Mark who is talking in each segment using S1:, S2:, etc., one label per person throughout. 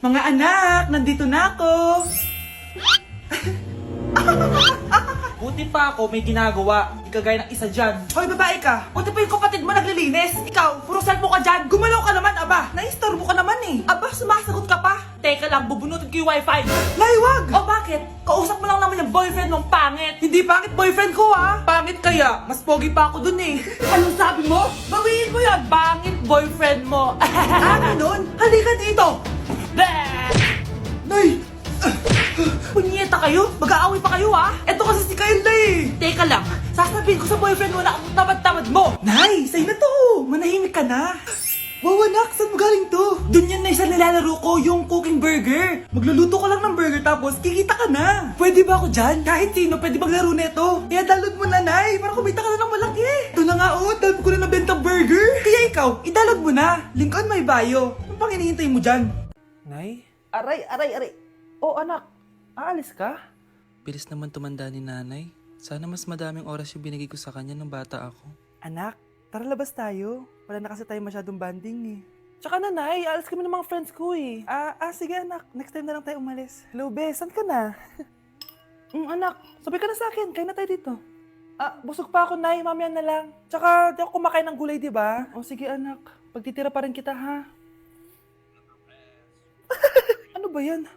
S1: Mga anak, nandito na ako.
S2: Buti pa ako may ginagawa. Di kagaya ng isa dyan.
S1: Hoy, babae ka. Buti pa yung kapatid mo naglilinis. Ikaw, puro cellphone ka dyan. Gumalaw ka naman, aba. Naistorbo ka naman eh. Aba, sumasagot ka pa.
S2: Teka lang, bubunutin ko yung wifi.
S1: Laywag!
S2: O bakit? Kausap mo lang naman yung boyfriend mong pangit.
S1: Hindi pangit boyfriend ko ah. Pangit kaya, mas pogi pa ako dun eh.
S2: Anong sabi mo? Bawiin mo yan. Pangit boyfriend mo.
S1: Ganun? Halika dito. Nay!
S2: Punyeta kayo? Mag-aaway pa kayo ha?
S1: Eto kasi si Kyle na eh.
S2: Teka lang, sasabihin ko sa boyfriend mo na ang tamad-tamad mo.
S1: Nay, sa'yo na to. Manahimik ka na. Wow, anak, saan mo galing to? Dun yan na isa nilalaro ko, yung cooking burger. Magluluto ka lang ng burger tapos kikita ka na. Pwede ba ako dyan? Kahit sino, pwede maglaro neto. Kaya download mo na, Nay, para kumita ka na ng malaki. Ito na nga, oh, dami ko na nabentang burger. Kaya ikaw, i-download mo na. Link on my bio. Ano pang hinihintay mo dyan?
S2: Nay? Aray. Oh anak, aalis ka?
S3: Bilis naman tumanda ni nanay. Sana mas madaming oras yung binigay ko sa kanya nung bata ako.
S1: Anak, tara labas tayo. Wala na kasi tayo masyadong banding eh.
S2: Tsaka nanay, aalis kami ng mga friends ko eh.
S1: Sige anak. Next time na lang tayo umalis. Hello, be. Saan ka na?
S2: Anak, sabi ka na sa akin, kain na tayo dito. Busog pa ako, nay, mamaya na lang. Tsaka, di ako kumakain ng gulay, di ba?
S1: O sige anak. Pagtitira pa rin kita ha. Ano ba yan?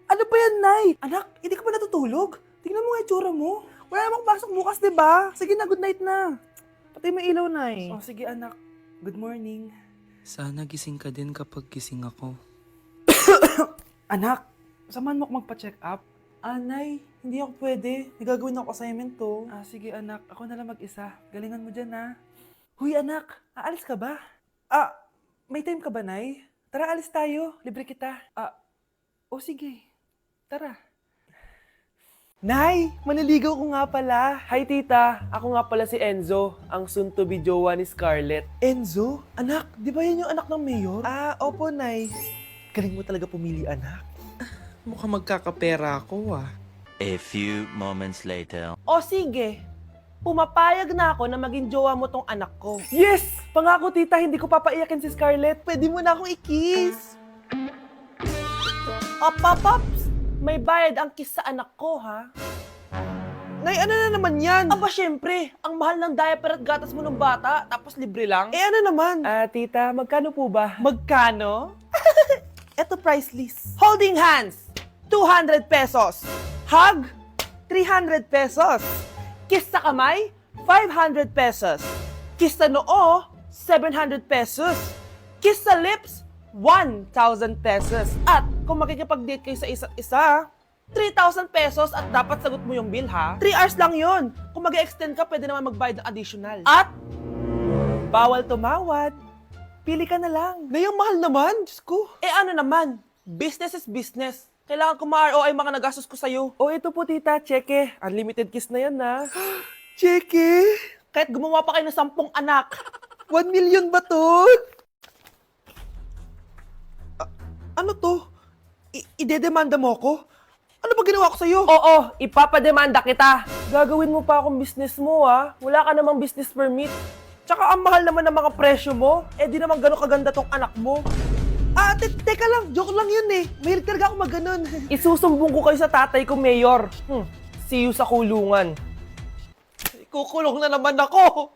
S1: Ano ba yan, Nay? Anak, hindi ka ba natutulog? Tingnan mo nga yung tsura mo. Wala namang pasok bukas, di ba? Sige na, good night na.
S2: Patay mo ilaw, nay.
S1: O sige anak. Good morning.
S3: Sana gising ka din kapag gising ako.
S1: Anak, samahan mo ako magpa-check up. Nay, hindi ako pwede. May gagawin ako assignment to. Sige anak, ako na lang mag-isa. Galingan mo dyan ha. Huy anak, aalis ka ba? May time ka ba, Nay? Tara, alis tayo. Libre kita. Sige. Tara.
S4: Nay, maniligaw ko nga pala. Hi tita, ako nga pala si Enzo, ang soon-to-be jowa ni Scarlett.
S1: Enzo? Anak, di ba yan yung anak ng mayor?
S4: Opo Nay. Galing mo talaga pumili anak.
S3: Mukhang magkakapera ako ah.
S5: A few moments later.
S4: O sige, pumapayag na ako na maging jowa mo tong anak ko.
S1: Yes! Pangako tita, hindi ko papaiyakin si Scarlett.
S4: Pwede mo na akong i-kiss. Paps, may bayad ang kiss sa anak ko ha.
S1: Nay, ano na naman yan?
S4: Aba syempre, ang mahal ng diaper at gatas mo ng bata, tapos libre lang.
S1: Ano naman?
S4: Tita, magkano po ba?
S1: Magkano?
S4: Eto price list. Holding hands, 200 pesos. Hug, 300 pesos. Kiss sa kamay, 500 pesos. Kiss sa noo, 700 pesos. Kiss sa lips, 1,000 pesos. At kung makikipag-date kayo sa isa't isa, 3,000 pesos at dapat sagot mo yung bill ha. 3 hours lang yon. Kung mag-extend ka, pwede naman magbayad ng additional. At bawal tumawad. Pili ka na lang.
S1: Nay, ang mahal naman. Diyos ko.
S4: Ano naman, business is business. Kailangan ko ma-ROI mga nagastos ko sa'yo.
S1: Ito po tita, cheque.
S4: Unlimited kiss na yan na.
S1: Cheque?
S4: Kahit gumawa pa kayo ng 10 anak.
S1: 1 million ba to? Ano to? Idedemanda mo ako? Ano ba ginawa ko sa'yo?
S4: Oo, ipapademanda kita. Gagawin mo pa akong business mo ha. Wala ka namang business permit. Tsaka ang mahal naman ng mga presyo mo. Di naman gano'ng kaganda tong anak mo.
S1: Teka lang. Joke lang yun eh. Mahilig talaga ako maganon.
S4: Isusumbong ko kayo sa tatay ko, Mayor. See you sa kulungan.
S1: Kukulong na naman ako.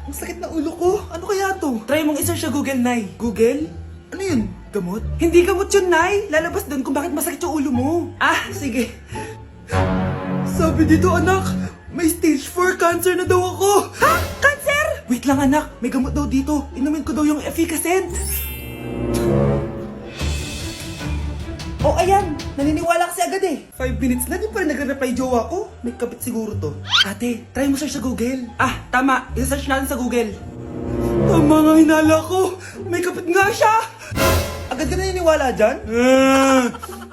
S1: Ang sakit na ulo ko. Ano kaya to? Try mong isearch sa Google, Nay. Google? Ano yun? Gamot? Hindi gamot yun, Nay. Lalabas doon kung bakit masakit yung ulo mo. Sige. Sabi dito, anak, may stage 4 cancer na daw ako. Ha? Cancer? Wait lang, anak. May gamot daw dito. Inumin ko daw yung Efficacent. Ayan. Naniniwala kasi agad eh. 5 minutes na, di pa rin nagre-reply jowa ko. May kapit siguro to. Ate, try mo search sa Google. Tama. I-search natin sa Google. Tama nga hinala ko. May kapit nga siya. Agad ka naniniwala dyan?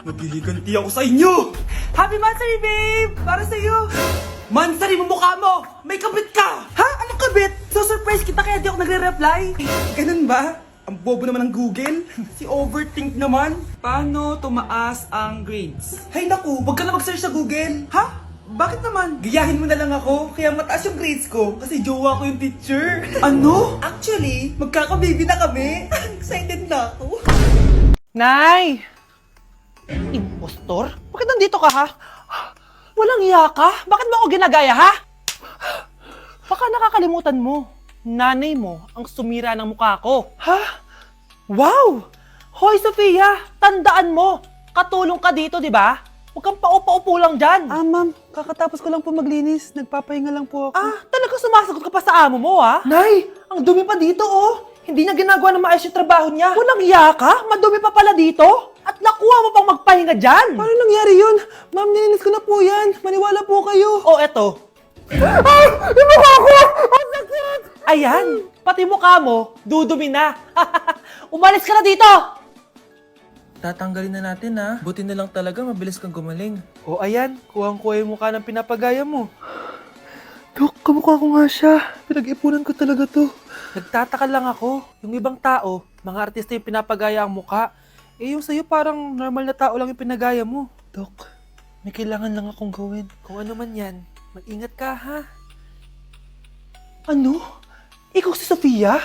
S1: Maghihiganti ako sa inyo. Happy Monthsary, babe! Para sa'yo. Mansari mo mukha mo! May kabit ka! Ha? Anong kabit? So surprise kita kaya di ako nagre-reply? Ganun ba? Ang bobo naman ng Google. Si overthink naman. Paano tumaas ang grades? Hay naku, wag ka na mag-search sa Google. Ha? Bakit naman? Gayahin mo na lang ako, kaya mataas yung grades ko kasi jowa ko yung teacher. Ano? Actually, magkaka-baby na kami. Excited na ako.
S4: Nay! Impostor? Bakit nandito ka, ha? Walang iya ka? Bakit mo ako ginagaya, ha? Baka nakakalimutan mo. Nanay mo ang sumira ng mukha ko. Ha? Wow! Hoy, Sofia! Tandaan mo! Katulong ka dito, di ba? Huwag kang paupa-upo lang dyan.
S2: Ma'am, kakatapos ko lang po maglinis. Nagpapahinga lang po ako.
S4: Talaga sumasagot ka pa sa amo mo, ha?
S2: Nay, ang dumi pa dito, oh. Hindi niya ginagawa ng maayos yung trabaho niya.
S4: Walang iya ka? Madumi pa pala dito? At nakuha mo pang magpahinga dyan?
S2: Paano nangyari yun? Ma'am, nilinis ko na po yan. Maniwala po kayo.
S4: O, eto. Ayan, pati mukha mo, dudumi na. Umalis ka na dito!
S3: Tatanggalin na natin ha. Buti na lang talaga mabilis kang gumaling.
S2: O, ayan. Kuhang-kuha yung mukha ng pinapagaya mo. Dok, kamukha ko nga siya. Pinag-ipunan ko talaga to.
S4: Nagtataka lang ako, yung ibang tao, mga artista yung pinapagaya ang mukha.
S2: Eh, yung sa'yo parang normal na tao lang yung pinagaya mo. Dok, may kailangan lang akong gawin.
S4: Kung ano man yan, mag-ingat ka ha.
S2: Ano? Ikaw si Sofia?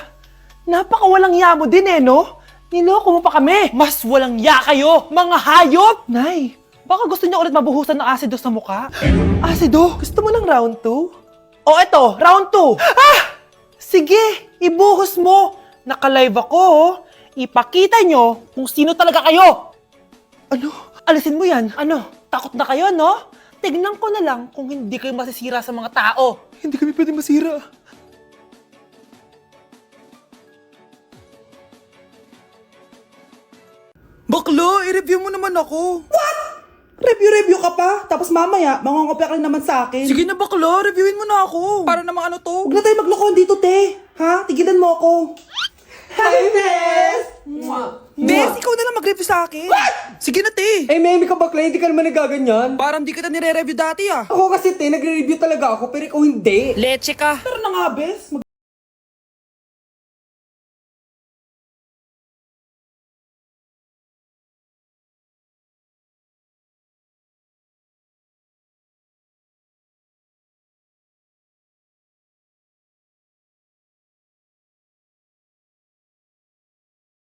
S2: Napakawalang ya mo din eh, no? Niloko mo pa kami!
S4: Mas walang ya kayo, mga hayop!
S2: Nay,
S4: Baka gusto niyo ulit mabuhusan ng asido sa mukha?
S2: asido, gusto mo ng round 2?
S4: O eto, round 2! Sige, ibuhos mo! Naka-live ako, oh. Ipakita nyo kung sino talaga kayo!
S2: Ano?
S4: Alisin mo yan. Ano? Takot na kayo, no? Tignan ko na lang kung hindi kayo masisira sa mga tao.
S2: Hindi kami pwede masira.
S1: Baklo, i-review mo naman ako.
S2: Review ka pa, tapos mamaya, mangongopya ka rin naman sa akin.
S1: Sige na baklo, reviewin mo na ako. Para namang ano to.
S2: Huwag na tayo maglokohan dito, te. Ha? Tigilan mo ako. Hi, Bes!
S1: Bes, ikaw na lang mag-review sa akin. What? Sige na, te.
S6: Eh, may ka bakla, hindi ka naman nagaganyan.
S1: Parang di kita nire-review dati ah.
S6: Ako kasi, te, nagre-review talaga ako, pero ikaw hindi.
S1: Leche ka.
S2: Tara na nga, Bes.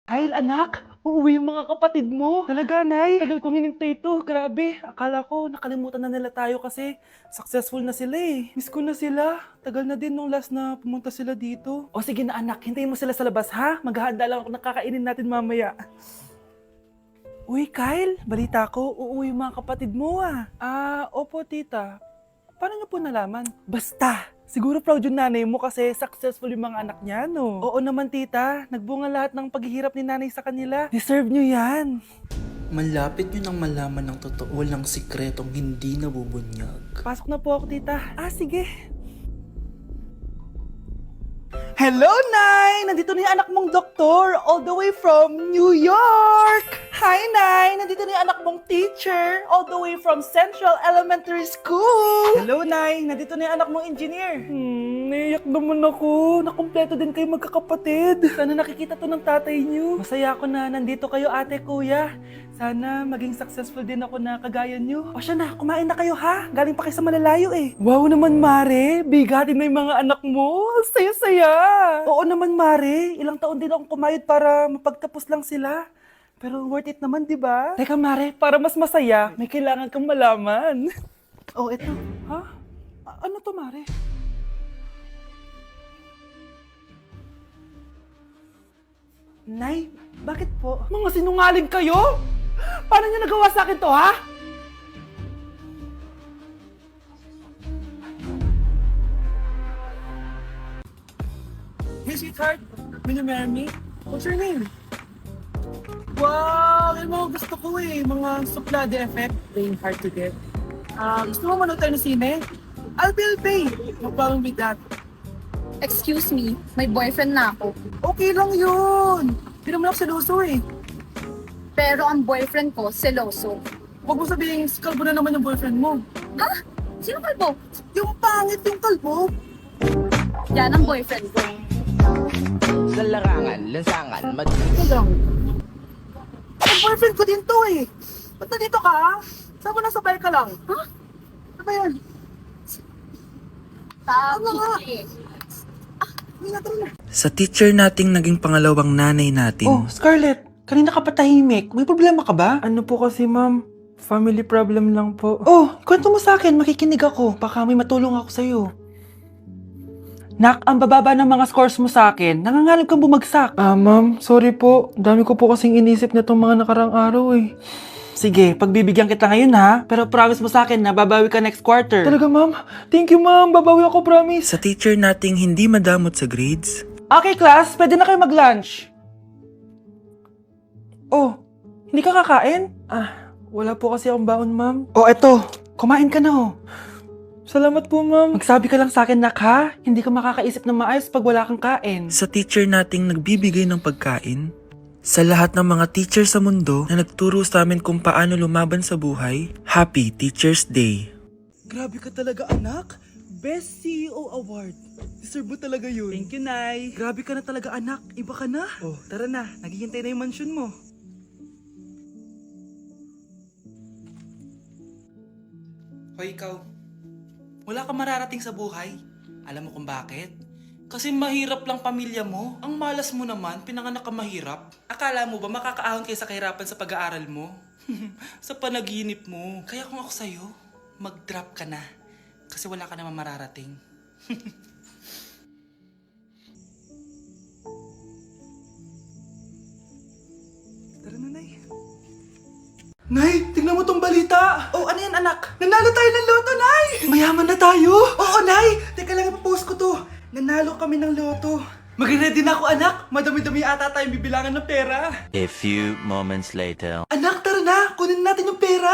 S4: Kyle, anak, uuwi yung mga kapatid mo.
S2: Talaga, Nay.
S4: Tagal kong hinintay ito. Grabe, akala ko nakalimutan na nila tayo kasi successful na sila eh.
S2: Miss ko na sila. Tagal na din nung last na pumunta sila dito.
S4: O sige na anak, hintayin mo sila sa labas ha. Maghahanda lang ako ng kakainin natin mamaya.
S2: Uy, Kyle, balita ko, uuwi yung mga kapatid mo ah. Opo, tita. Paano niyo po nalaman?
S4: Basta, siguro proud yung nanay mo kasi successful yung mga anak niya, no?
S2: Oo naman, tita. Nagbunga lahat ng paghihirap ni nanay sa kanila.
S4: Deserve nyo yan.
S3: Malapit nyo nang malaman ng totoo, walang sikretong hindi nabubunyag.
S2: Pasok na po ako, tita.
S4: Sige.
S2: Hello, Nay! Nandito na yung anak mong doktor, all the way from New York! Hi, Nay! Nandito na yung anak mong teacher, all the way from Central Elementary School! Hello, Nay! Nandito na yung anak mong engineer.
S4: Naiyak naman ako. Nakumpleto din kayo magkakapatid.
S2: Sana nakikita to ng tatay niyo. Masaya ako na nandito kayo, ate, kuya. Sana maging successful din ako na kagaya niyo. O siya na, kumain na kayo ha? Galing pa kayo sa malalayo eh.
S4: Wow naman, Mare. Bigatin na yung mga anak mo. Saya-saya.
S2: Oo naman, Mare. Ilang taon din akong kumayod para mapagtapos lang sila. Pero worth it naman, di ba?
S4: Teka, Mare, para mas masaya, may kailangan kang malaman.
S2: Oh, eto. Ha? Ano to, Mare? Nay, bakit po?
S4: Mga sinungaling kayo? Paano niyo nagawa sa akin to, ha?
S2: Hey, sweetheart. Will you marry me? What's your name? Wow! Yung mga gusto ko eh. Mga suplade effect. Playing hard to get. Gusto mo manood tayo ng sine? I'll pay. No problem with that.
S7: Excuse me, may boyfriend na ako.
S2: Okay lang yun. Hindi naman ako seloso eh.
S7: Pero ang boyfriend ko, seloso.
S2: Huwag mo sabihin, skalbo na naman yung boyfriend mo.
S7: Ha? Sino kalbo?
S2: Yung pangit yung kalbo.
S7: Yan ang boyfriend ko.
S4: Sa larangan, lansangan,
S2: Ang boyfriend ko din to eh. Ba't nandito ka? Saan mo nasabay ka lang? Ha? Ano ba yan?
S7: Tama nga.
S2: Hindi na na.
S3: Sa teacher nating naging pangalawang nanay natin,
S1: Oh, Scarlett, kanina ka pa tahimik. May problema ka ba? Ano po kasi, ma'am? Family problem lang po. Oh, kwento mo sa akin. Makikinig ako. Baka may matulong ako sa'yo. Nak, ang bababa ng mga scores mo sa akin. Nangangalap kang bumagsak. Ma'am, sorry po. Dami ko po kasing inisip na itong mga nakarang araw eh. Sige, pagbibigyan kita ngayon ha. Pero promise mo sa akin na babawi ka next quarter. Talaga, ma'am? Thank you, ma'am. Babawi ako, promise.
S3: sa teacher nating hindi madamot sa grades,
S1: Okay, class. Pwede na kayo mag-lunch. Oh, hindi ka kakain? Wala po kasi akong baon, ma'am. Oh, eto. Kumain ka na, oh. Salamat po, ma'am. Magsabi ka lang sa akin, nak, ha? Hindi ka makakaisip ng maayos pag wala kang kain.
S3: sa teacher nating nagbibigay ng pagkain, sa lahat ng mga teacher sa mundo na nagturo sa amin kung paano lumaban sa buhay, Happy Teacher's Day!
S1: Grabe ka talaga, anak. Best CEO Award. Deserve mo talaga yun. Thank you, Nay. Grabe ka na talaga, anak. Iba ka na. Oh, tara na. Naghihintay na yung mansion mo. Hoy, ikaw. Wala ka mararating sa buhay. Alam mo kung bakit? Kasi mahirap lang pamilya mo. Ang malas mo naman, pinanganak ka mahirap. Akala mo ba makakaahon kayo sa kahirapan sa pag-aaral mo? Sa panaginip mo. Kaya kung ako sa'yo, mag-drop ka na. Kasi wala ka naman mararating. Tara na, Nay. Nay, tingnan mo tong balita. Oh, ano yan, anak? Nanalo tayo ng loto, Nay! Mayaman na tayo? Oo, Nay! Teka lang, ipapost ko to. Nanalo kami ng loto. Mag-ready na ako, anak. Madami-dami ata tayong bibilangan ng pera.
S5: A few moments later.
S1: Anak, tara na! Kunin natin yung pera!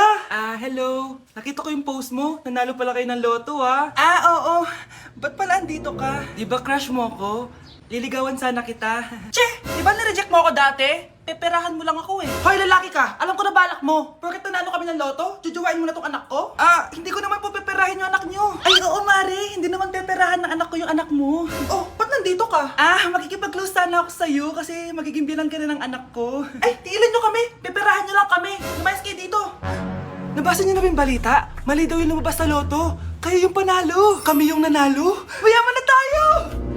S1: Hello. Nakita ko yung post mo. Nanalo pala kayo ng loto, ha? Oo. Ba't pala andito ka? Di ba crush mo ko? Liligawan sana kita. Che! Di ba nireject mo ako dati? Peperahan mo lang ako eh. Hoy, lalaki ka! Alam ko na balak mo. Porket nanalo kami ng loto, jujuwain mo na tong anak ko? Hindi ko naman po peperahin yung anak nyo. Ay, oo, Mare. Hindi naman peperahan ng anak ko yung anak mo. Oh, ba't nandito ka? Makikipag-close sana ako sa'yo kasi magiging bilang ka na ng anak ko. Ay, tiilan nyo kami. Peperahan nyo lang kami. Lumayas kayo dito. Nabasa niyo na ba yung balita? Mali daw yung lumabas sa loto. Kayo yung panalo. Kami yung nanalo. Mayaman na tayo!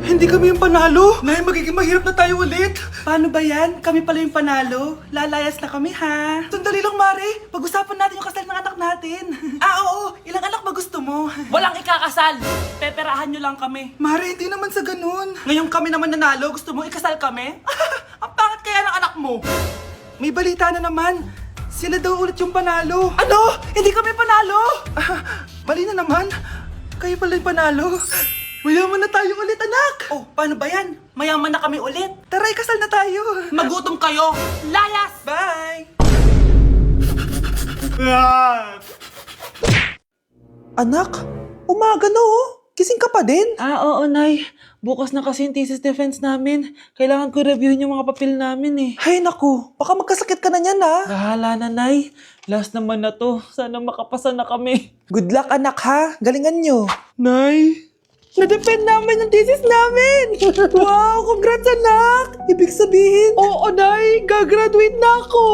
S1: Hindi kami yung panalo. Nay, magiging mahirap na tayo ulit. Paano ba yan? Kami pala yung panalo. Lalayas na kami, ha? Sandali lang, Mare. Pag-usapan natin yung kasal ng anak natin. Oo. Ilang anak ba gusto mo? Walang ikakasal. Peperahan nyo lang kami. Mare, hindi naman sa ganun. Ngayong kami naman nanalo, gusto mo ikasal kami? Ang pangit kaya ng anak mo. May balita na naman. Sila daw ulit yung panalo. Ano? Hindi kami panalo! Mali na naman. Kayo pala yung panalo. Mayaman na tayo ulit, anak! Oh, paano ba yan? Mayaman na kami ulit. Tara, ikasal na tayo. Magutom kayo. Layas! Bye!
S2: Anak, umaga na oh. Gising ka pa din?
S1: Oo, Nay. Bukas na kasi yung thesis defense namin. Kailangan ko reviewin yung mga papel namin eh.
S2: Hay naku, baka magkasakit ka na niyan ha.
S1: Bahala na, Nay. Last naman na to. Sana makapasa na kami.
S2: Good luck anak ha, galingan nyo.
S1: Nay!
S2: Na-defend namin yung thesis namin! Wow, congrats anak! Ibig sabihin,
S1: Oo, Nay! Gagraduate na ako!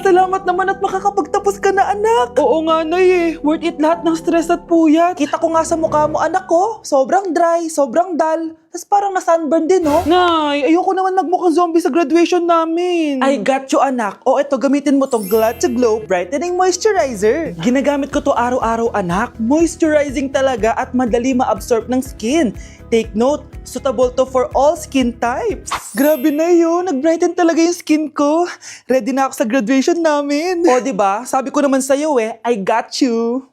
S2: salamat naman at makakapagtapos ka na anak.
S1: Oo nga, Nay eh. Worth it lahat ng stress at puyat.
S2: Kita ko nga sa mukha mo anak ko, sobrang dry, sobrang dull. Tapos parang na-sunburn din oh.
S1: Nay, ayoko naman magmukhang zombie sa graduation namin.
S2: I got you anak. O eto, gamitin mo to Glad to Glow Brightening Moisturizer. Ginagamit ko to araw-araw anak. Moisturizing talaga at madali ma-absorb ng skin. Take note, suitable to for all skin types. Grabe na yun, nag-brighten talaga yung skin ko. Ready na ako sa graduation namin. O diba, sabi ko naman sa'yo I got you.